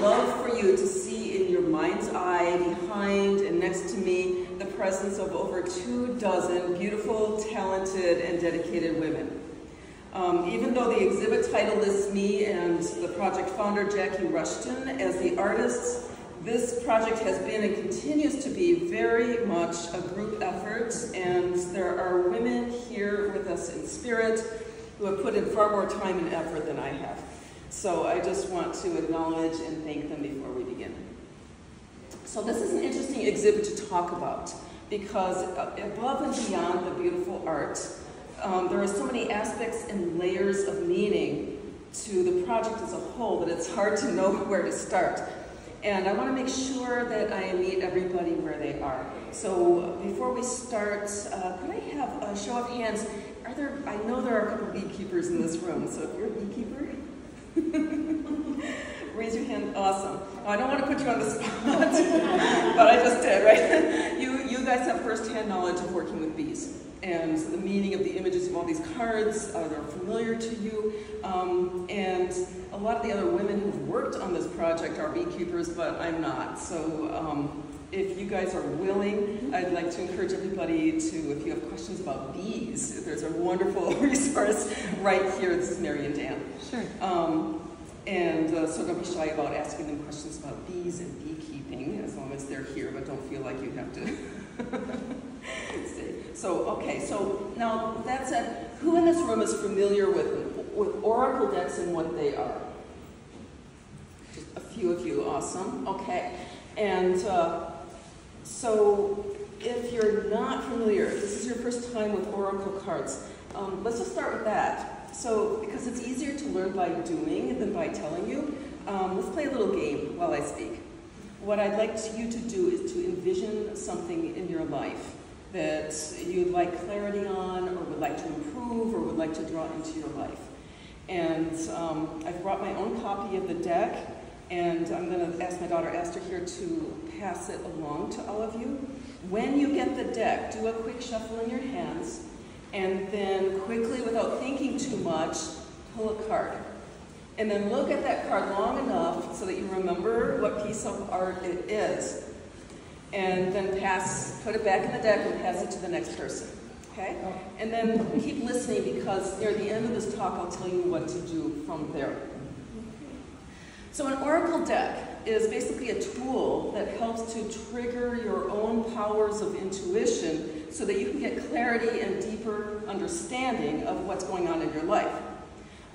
love for you to see in your mind's eye, behind and next to me, the presence of over 24 beautiful, talented, and dedicated women. Even though the exhibit title lists me and the project founder, Jackie Rushton, as the artists, this project has been and continues to be very much a group effort, and there are women here with us in spirit who have put in far more time and effort than I have. So I just want to acknowledge and thank them before we begin. So this is an interesting exhibit to talk about because above and beyond the beautiful art, there are so many aspects and layers of meaning to the project as a whole that it's hard to know where to start. And I want to make sure that I meet everybody where they are. So before we start, could I have a show of hands? I know there are a couple of beekeepers in this room, so if you're a beekeeper, raise your hand. Awesome. I don't want to put you on the spot, but I just did, right? You guys have firsthand knowledge of working with bees. And the meaning of the images of all these cards, they're familiar to you. And a lot of the other women who've worked on this project are beekeepers, but I'm not. So if you guys are willing, I'd like to encourage everybody to, if you have questions about bees, there's a wonderful resource right here. This is Mary and Dan. Sure. So don't be shy about asking them questions about bees and beekeeping, as long as they're here, but don't feel like you have to stay. So, okay, so now with that said, who in this room is familiar with oracle decks and what they are? Just a few of you, awesome, okay. And so if you're not familiar, this is your first time with oracle cards, let's just start with that. So, because it's easier to learn by doing than by telling you, let's play a little game while I speak. What I'd like you to do is to envision something in your life that you'd like clarity on, or would like to improve, or would like to draw into your life. And I've brought my own copy of the deck, and I'm going to ask my daughter Esther here to pass it along to all of you. When you get the deck, do a quick shuffle in your hands, and then quickly, without thinking too much, pull a card. And then look at that card long enough so that you remember what piece of art it is. And then put it back in the deck and pass it to the next person, okay? And then keep listening, because near the end of this talk, I'll tell you what to do from there. So an oracle deck is basically a tool that helps to trigger your own powers of intuition so that you can get clarity and deeper understanding of what's going on in your life.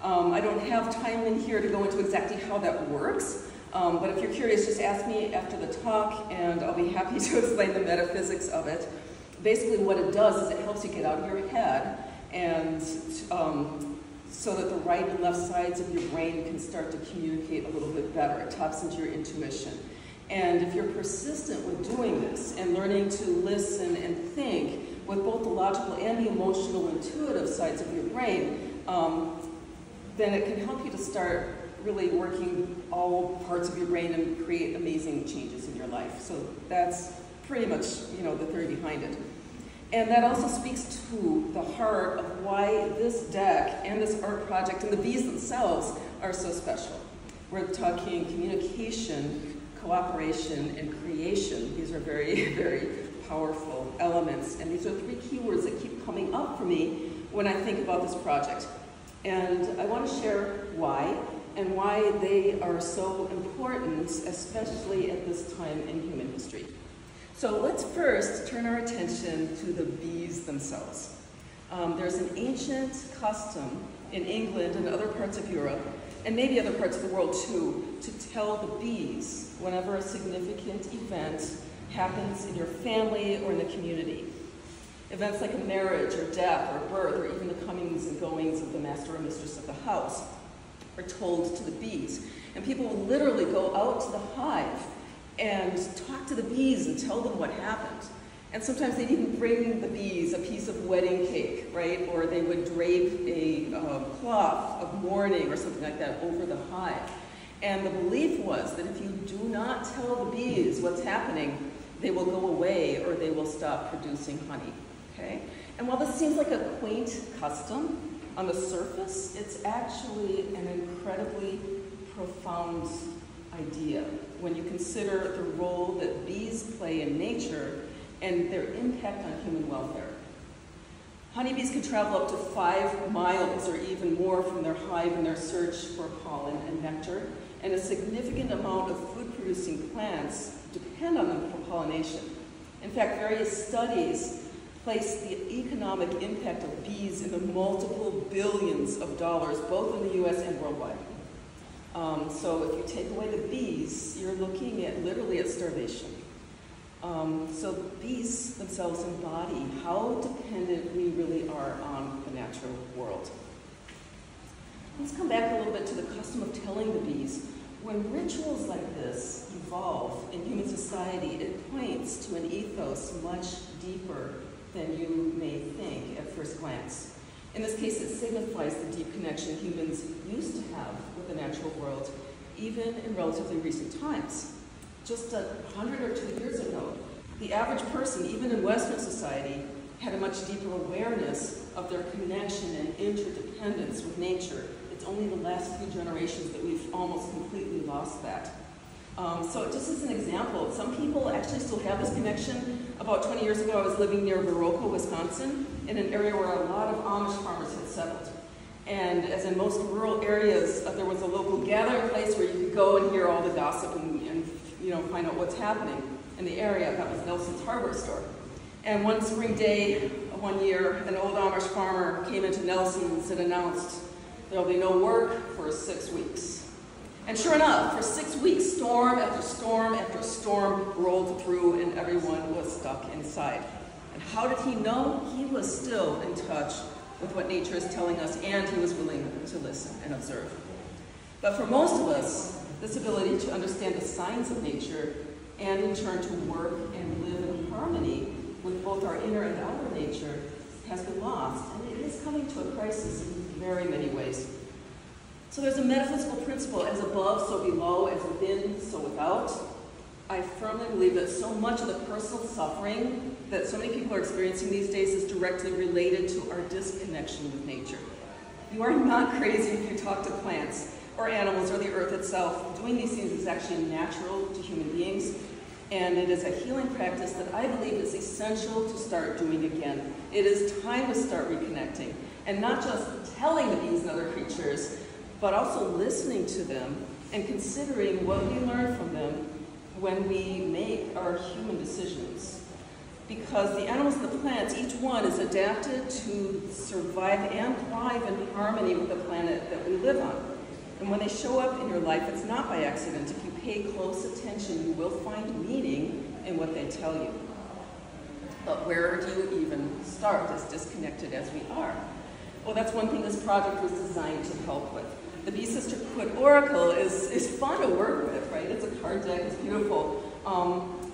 I don't have time in here to go into exactly how that works, but if you're curious, just ask me after the talk, and I'll be happy to explain the metaphysics of it. Basically, what it does is it helps you get out of your head, and so that the right and left sides of your brain can start to communicate a little bit better. It taps into your intuition. And if you're persistent with doing this and learning to listen and think with both the logical and the emotional, intuitive sides of your brain, then it can help you to start really working all parts of your brain and create amazing changes in your life. So that's pretty much, the theory behind it. And that also speaks to the heart of why this deck and this art project and the bees themselves are so special. We're talking communication, cooperation, and creation. These are very, very powerful elements. And these are three keywords that keep coming up for me when I think about this project. And I want to share why, and why they are so important, especially at this time in human history. So let's first turn our attention to the bees themselves. There's an ancient custom in England and other parts of Europe, and maybe other parts of the world too, to tell the bees whenever a significant event happens in your family or in the community. Events like a marriage or death or birth, or even the comings and goings of the master or mistress of the house are told to the bees. And people will literally go out to the hive and talk to the bees and tell them what happened. And sometimes they'd even bring the bees a piece of wedding cake, right? Or they would drape a cloth of mourning or something like that over the hive. And the belief was that if you do not tell the bees what's happening, they will go away or they will stop producing honey, okay? And while this seems like a quaint custom on the surface, it's actually an incredibly profound idea when you consider the role that bees play in nature and their impact on human welfare. Honeybees can travel up to 5 miles or even more from their hive in their search for pollen and nectar, and a significant amount of food-producing plants depend on them for pollination. In fact, various studies place the economic impact of bees in the multiple billions of dollars, both in the US and worldwide. So if you take away the bees, you're looking at literally at starvation. So bees themselves embody how dependent we really are on the natural world. Let's come back a little bit to the custom of telling the bees. When rituals like this evolve in human society, it points to an ethos much deeper than you may think at first glance. In this case, it signifies the deep connection humans used to have with the natural world, even in relatively recent times. Just 100 or 2 years ago, the average person, even in Western society, had a much deeper awareness of their connection and interdependence with nature. It's only the last few generations that we've almost completely lost that. So just as an example, some people actually still have this connection. About 20 years ago, I was living near Viroqua, Wisconsin, in an area where a lot of Amish farmers had settled. And as in most rural areas, there was a local gathering place where you could go and hear all the gossip and find out what's happening in the area. That was Nelson's hardware store. And one spring day, one year, an old Amish farmer came into Nelson's and announced there'll be no work for 6 weeks. And sure enough, for 6 weeks, storm after storm after storm rolled through and everyone was stuck inside. And how did he know? He was still in touch with what nature is telling us, and he was willing to listen and observe. But for most of us, this ability to understand the signs of nature and in turn to work and live in harmony with both our inner and outer nature has been lost, and it is coming to a crisis in very many ways. So there's a metaphysical principle: as above, so below; as within, so without. I firmly believe that so much of the personal suffering that so many people are experiencing these days is directly related to our disconnection with nature. You are not crazy if you talk to plants or animals or the earth itself. Doing these things is actually natural to human beings, and it is a healing practice that I believe is essential to start doing again. It is time to start reconnecting, and not just telling the bees and other creatures, but also listening to them and considering what we learn from them when we make our human decisions. Because the animals and the plants, each one is adapted to survive and thrive in harmony with the planet that we live on. And when they show up in your life, it's not by accident. If you pay close attention, you will find meaning in what they tell you. But where do you even start, as disconnected as we are? Well, that's one thing this project was designed to help with. The Bee Sisterhood Oracle is fun to work with, right? It's a card deck, it's beautiful.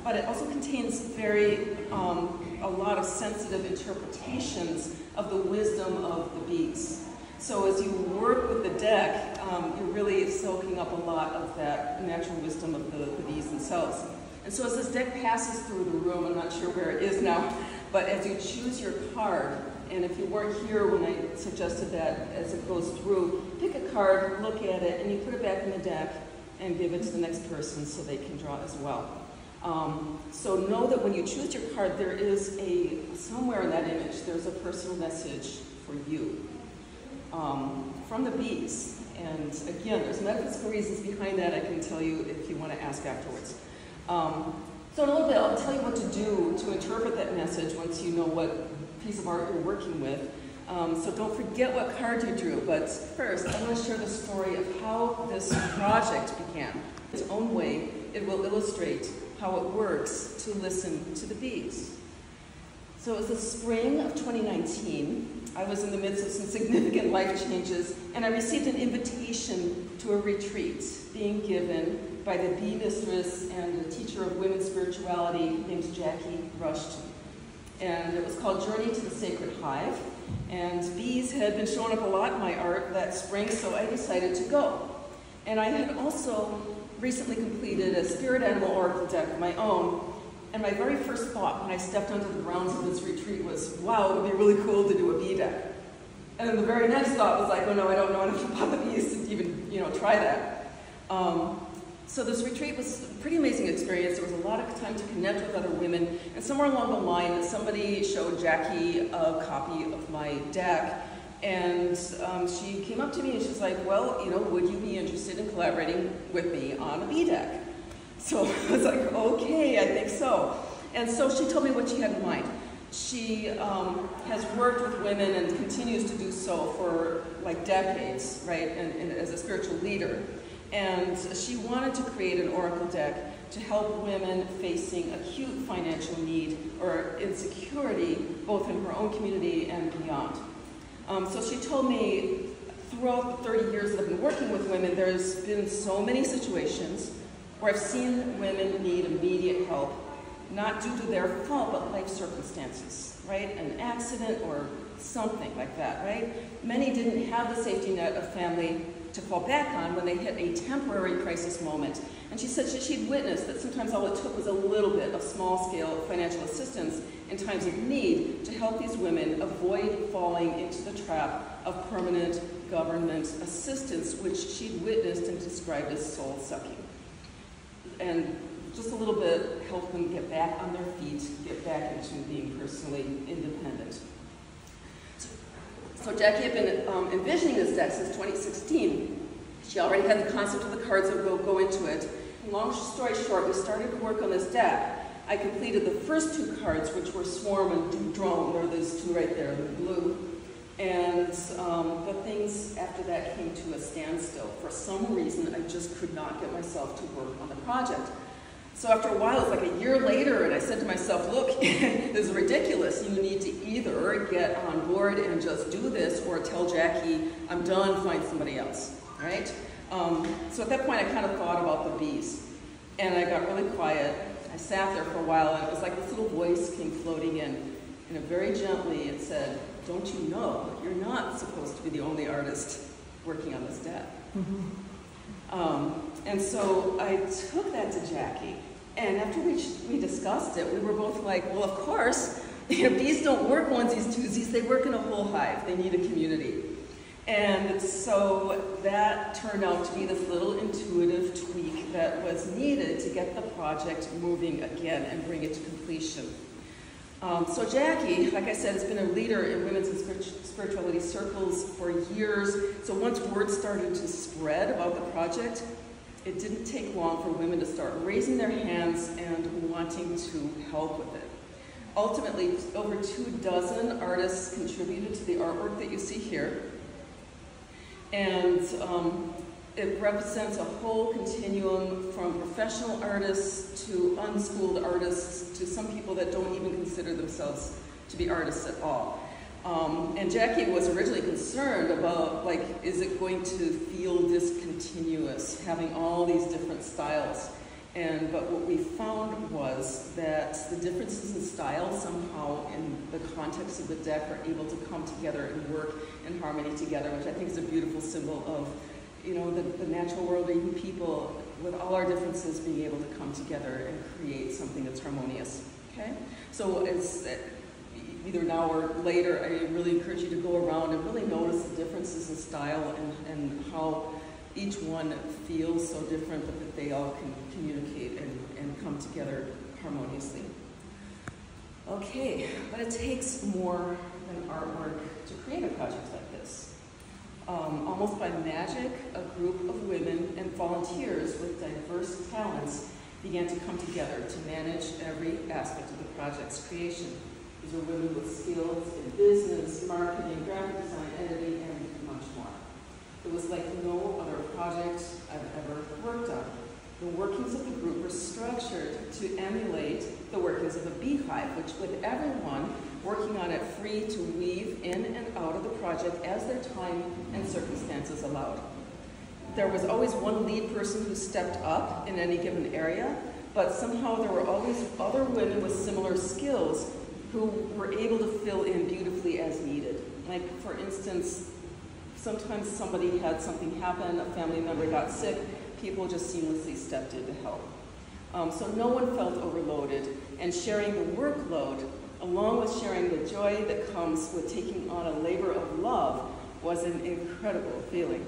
But it also contains a lot of sensitive interpretations of the wisdom of the bees. So as you work with the deck, you're really soaking up a lot of that natural wisdom of the bees themselves. And so as this deck passes through the room, I'm not sure where it is now, but as you choose your card, and if you weren't here when I suggested that as it goes through, pick a card, look at it, and you put it back in the deck and give it to the next person so they can draw as well. So know that when you choose your card, there is somewhere in that image, there's a personal message for you from the bees. And again, there's metaphysical reasons behind that I can tell you if you want to ask afterwards. So in a little bit, I'll tell you what to do to interpret that message once you know what piece of art you're working with. So don't forget what card you drew, but first I want to share the story of how this project began. In its own way, it will illustrate how it works to listen to the bees. So it was the spring of 2019. I was in the midst of some significant life changes, and I received an invitation to a retreat being given by the bee mistress and a teacher of women's spirituality named Jackie Rushton. And it was called Journey to the Sacred Hive. And bees had been showing up a lot in my art that spring, so I decided to go. And I had also recently completed a spirit animal oracle deck of my own. And my very first thought when I stepped onto the grounds of this retreat was, wow, it would be really cool to do a bee deck. And then the very next thought was like, oh no, I don't know enough about the bees to even, try that. So this retreat was a pretty amazing experience. There was a lot of time to connect with other women, and somewhere along the line, somebody showed Jackie a copy of my deck, and she came up to me and she's like, well, you know, would you be interested in collaborating with me on a bee deck? So I was like, okay, I think so. And so she told me what she had in mind. She has worked with women and continues to do so for like decades, right, and as a spiritual leader. And she wanted to create an oracle deck to help women facing acute financial need or insecurity, both in her own community and beyond. So she told me, throughout the 30 years that I've been working with women, there's been so many situations where I've seen women need immediate help, not due to their fault, but life circumstances, right? An accident or something like that, right? Many didn't have the safety net of family to fall back on when they hit a temporary crisis moment. And she said she'd witnessed that sometimes all it took was a little bit of small-scale financial assistance in times of need to help these women avoid falling into the trap of permanent government assistance, which she'd witnessed and described as soul-sucking. And just a little bit help them get back on their feet, get back into being personally independent. So Jackie had been envisioning this deck since 2016. She already had the concept of the cards that will go into it. And long story short, we started to work on this deck. I completed the first two cards, which were Swarm and Drone. There are those two right there, the blue. And but things after that came to a standstill. For some reason, I just could not get myself to work on the project. So after a while, it was like a year later, and I said to myself, look, this is ridiculous. You need to either get on board and just do this, or tell Jackie, I'm done, find somebody else, right? So at that point, I kind of thought about the bees. And I got really quiet. I sat there for a while, and it was like this little voice came floating in. And very gently, it said, don't you know, you're not supposed to be the only artist working on this deck. And so I took that to Jackie, and after we discussed it, we were both like, well, of course, bees don't work onesies, twosies, they work in a whole hive. They need a community. And so that turned out to be this little intuitive tweak that was needed to get the project moving again and bring it to completion. So Jackie, like I said, has been a leader in women's and spirituality circles for years. So once word started to spread about the project, it didn't take long for women to start raising their hands and wanting to help with it. Ultimately, over 24 artists contributed to the artwork that you see here. And it represents a whole continuum from professional artists to unschooled artists to some people that don't even consider themselves to be artists at all. And Jackie was originally concerned about, like, is it going to feel discontinuous, having all these different styles? But what we found was that the differences in style somehow in the context of the deck are able to come together and work in harmony together, which I think is a beautiful symbol of, you know, the natural world, or even people with all our differences being able to come together and create something that's harmonious, okay? So it's either now or later, I really encourage you to go around and really notice the differences in style and how each one feels so different, but that they all can communicate and come together harmoniously. Okay, but it takes more than artwork to create a project like this. Almost by magic, a group of women and volunteers with diverse talents began to come together to manage every aspect of the project's creation. These are women with skills in business, marketing, graphic design, editing, and much more. It was like no other project I've ever worked on. The workings of the group were structured to emulate the workings of a beehive, which with everyone working on it free to weave in and out of the project as their time and circumstances allowed. There was always one lead person who stepped up in any given area, but somehow there were always other women with similar skills who were able to fill in beautifully as needed. Like, for instance, sometimes somebody had something happen, a family member got sick, people just seamlessly stepped in to help. So no one felt overloaded, and sharing the workload, along with sharing the joy that comes with taking on a labor of love, was an incredible feeling.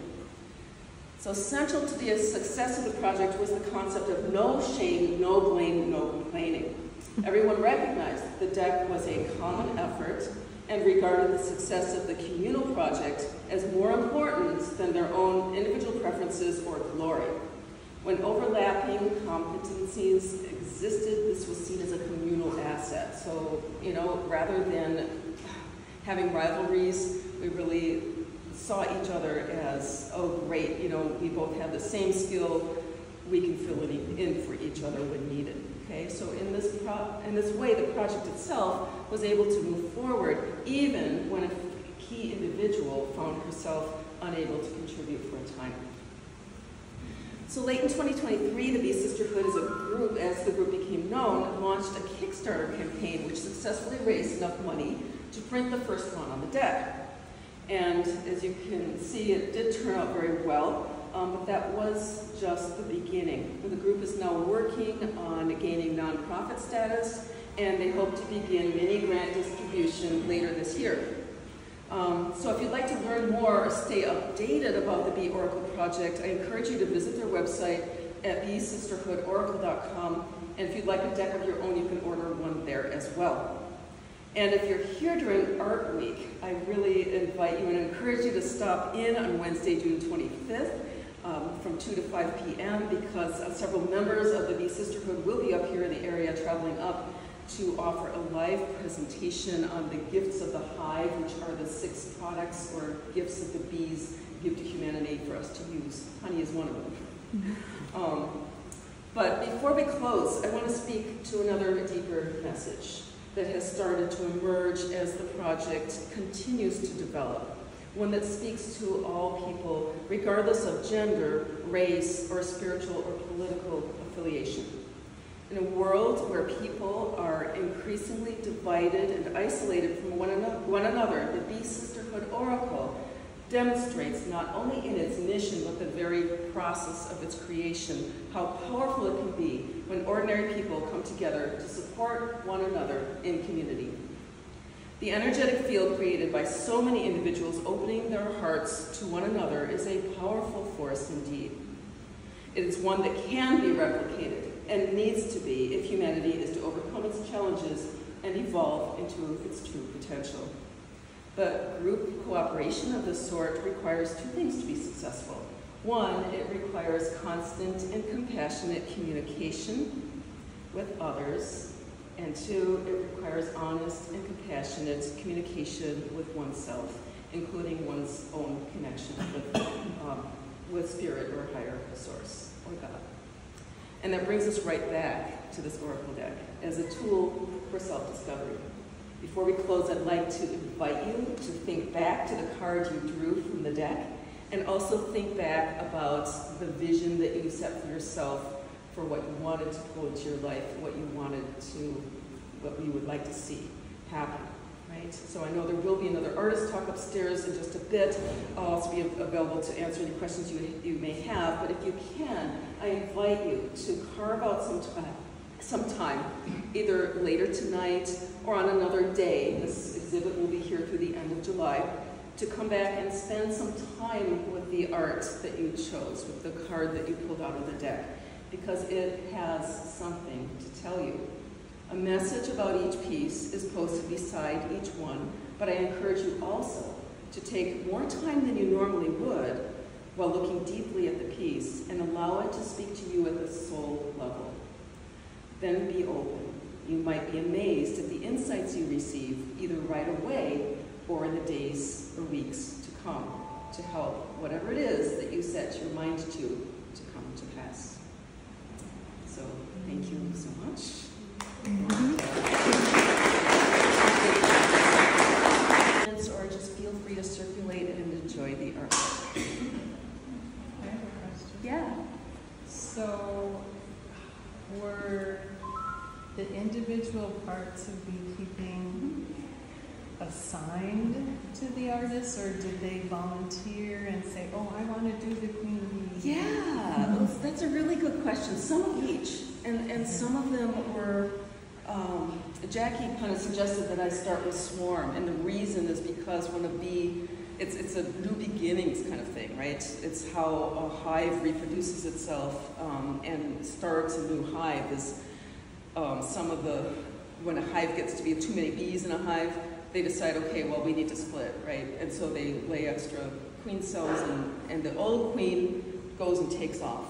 So central to the success of the project was the concept of no shame, no blame, no complaining. Everyone recognized the deck was a common effort and regarded the success of the communal project as more important than their own individual preferences or glory. When overlapping competencies existed, this was seen as a communal asset. So, rather than having rivalries, we really saw each other as, oh great, we both have the same skill, we can fill it in for each other when needed. Okay, so in this way, the project itself was able to move forward even when a key individual found herself unable to contribute for a time. So late in 2023, the Bee Sisterhood as the group became known, launched a Kickstarter campaign which successfully raised enough money to print the first one on the deck. And as you can see, it did turn out very well. But that was just the beginning. The group is now working on gaining nonprofit status, and they hope to begin mini grant distribution later this year. So if you'd like to learn more or stay updated about the Bee Oracle project, I encourage you to visit their website at beesisterhoodoracle.com, and if you'd like a deck of your own, you can order one there as well. And if you're here during Art Week, I really invite you and encourage you to stop in on Wednesday, June 25th, from 2 to 5 p.m. because several members of the Bee Sisterhood will be up here in the area traveling up to offer a live presentation on the gifts of the hive, which are the 6 products or gifts that the bees give to humanity for us to use. Honey is one of them. But before we close, I want to speak to another deeper message that has started to emerge as the project continues to develop. One that speaks to all people, regardless of gender, race, or spiritual or political affiliation. In a world where people are increasingly divided and isolated from one another, the Bee Sisterhood Oracle demonstrates not only in its mission, but the very process of its creation, how powerful it can be when ordinary people come together to support one another in community. The energetic field created by so many individuals opening their hearts to one another is a powerful force indeed. It is one that can be replicated and needs to be if humanity is to overcome its challenges and evolve into its true potential. But group cooperation of this sort requires 2 things to be successful. 1, it requires constant and compassionate communication with others. And 2, it requires honest and compassionate communication with oneself, including one's own connection with spirit or higher source or God. And that brings us right back to this Oracle deck as a tool for self-discovery. Before we close, I'd like to invite you to think back to the card you drew from the deck, and also think back about the vision that you set for yourself for what you wanted to pull into your life, what you would like to see happen, right? So I know there will be another artist talk upstairs in just a bit. I'll also be available to answer any questions you may have, but if you can, I invite you to carve out some time, either later tonight or on another day. This exhibit will be here through the end of July, to come back and spend some time with the art that you chose, with the card that you pulled out of the deck, because it has something to tell you. A message about each piece is posted beside each one, but I encourage you also to take more time than you normally would while looking deeply at the piece and allow it to speak to you at the soul level. Then be open. You might be amazed at the insights you receive, either right away or in the days or weeks to come, to help whatever it is that you set your mind to come to pass. So thank you so much. Or just feel free to circulate and enjoy the art. I have a question. Yeah. So, were the individual parts of beekeeping assigned to the artists, or did they volunteer and say, oh, I want to do the queen bee? Yeah, that's a really good question. Some of each, and some of them were, Jackie kind of suggested that I start with swarm, and the reason is because when a bee it's a new beginnings kind of thing, right? It's how a hive reproduces itself and starts a new hive. Is when a hive gets to be too many bees in a hive, they decide, okay, well, we need to split, right? And so they lay extra queen cells, and the old queen goes and takes off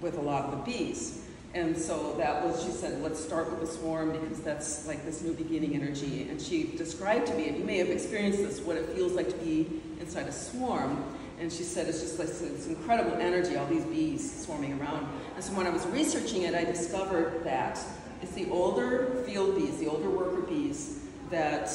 with a lot of the bees. And so that was, she said, let's start with the swarm because that's like this new beginning energy. And she described to me, and you may have experienced this, what it feels like to be inside a swarm. And she said it's just like this incredible energy, all these bees swarming around. And so when I was researching it, I discovered that it's the older field bees, the older worker bees, that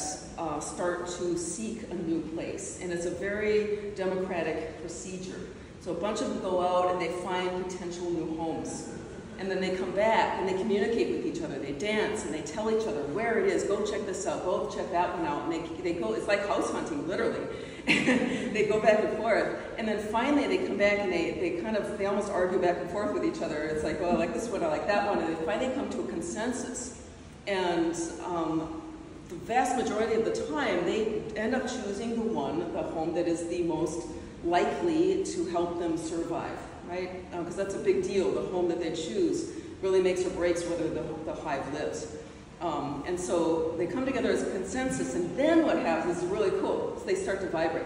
start to seek a new place. And it's a very democratic procedure. So a bunch of them go out and they find potential new homes. And then they come back and they communicate with each other. They dance and they tell each other where it is. Go check this out. Go check that one out. And they go, it's like house hunting, literally. They go back and forth. And then finally they come back and they almost argue back and forth with each other. It's like, oh, I like this one, I like that one. And they finally come to a consensus. And the vast majority of the time, they end up choosing the home that is the most likely to help them survive, right? Because that's a big deal. The home that they choose really makes or breaks whether the hive lives. And so they come together as a consensus, and then what happens is really cool. So they start to vibrate.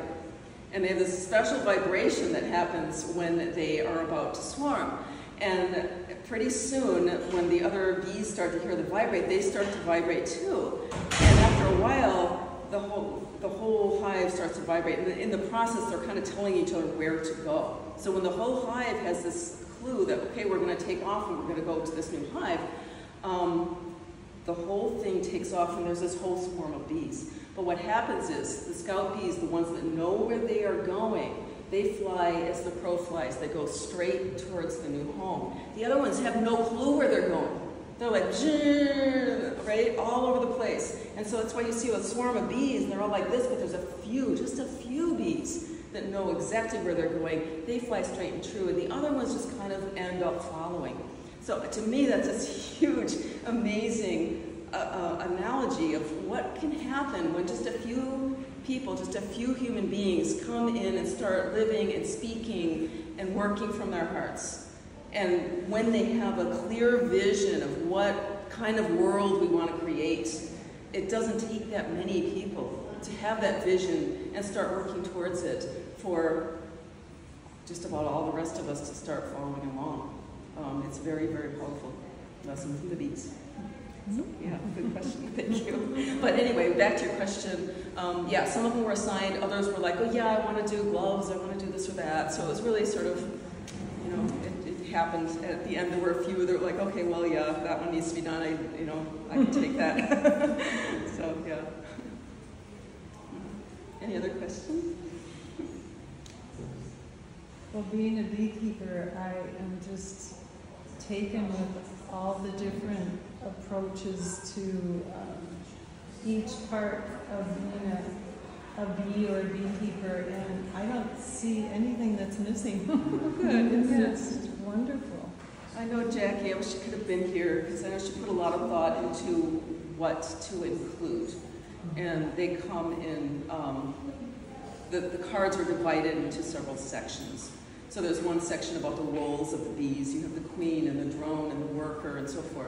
And they have this special vibration that happens when they are about to swarm. And pretty soon, when the other bees start to hear the vibrate, they start to vibrate too. And after a while, the whole hive starts to vibrate. And in the process, they're kind of telling each other where to go. So when the whole hive has this clue that, okay, we're going to take off and we're going to go to this new hive, the whole thing takes off and there's this whole swarm of bees. But what happens is the scout bees, the ones that know where they are going, they fly as the crow flies. They go straight towards the new home. The other ones have no clue where they're going. They're like, right, all over the place. And so that's why you see a swarm of bees, and they're all like this, but there's just a few bees that know exactly where they're going. They fly straight and true, and the other ones just kind of end up following. So to me, that's this huge, amazing analogy of what can happen when just a few people, just a few human beings come in and start living and speaking and working from their hearts. And when they have a clear vision of what kind of world we want to create, it doesn't take that many people to have that vision and start working towards it for just about all the rest of us to start following along. It's a very, very powerful lesson from the bees. Yeah, good question, thank you. But anyway, back to your question. Yeah, some of them were assigned, others were like, oh yeah, I want to do gloves, I want to do this or that. So it was really sort of, you know, it happened. At the end, there were a few that were like, okay, well, yeah, that one needs to be done. I can take that. So, yeah. Any other questions? Well, being a beekeeper, I am just taken with all the different approaches to each part of being a bee or a beekeeper, and I don't see anything that's missing. Good. It's just wonderful. I know Jackie, I wish she could have been here, because I know she put a lot of thought into what to include. And they come in, the cards are divided into several sections. So there's one section about the roles of the bees. You have the queen and the drone and the worker and so forth.